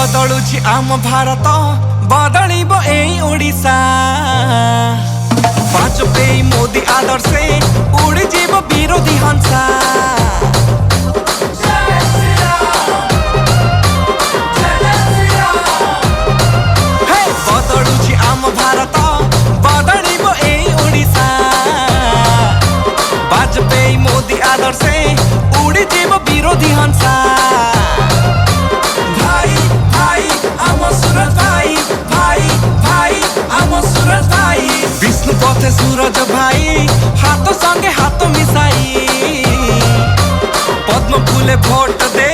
बदलुछि आम भारत बदलिब एई ओडिशा वाजपेयी मोदी आदर्शे उड़ीजिब विरोधी हंसा बदलुछि आम भारत बदलिब एई ओडिशा वाजपेयी मोदी आदर्शे उड़ीजिब विरोधी हंसा विष्णु पथे सूरज भाई हाथ संगे हाथ मिसाई पद्म फूले भोट दे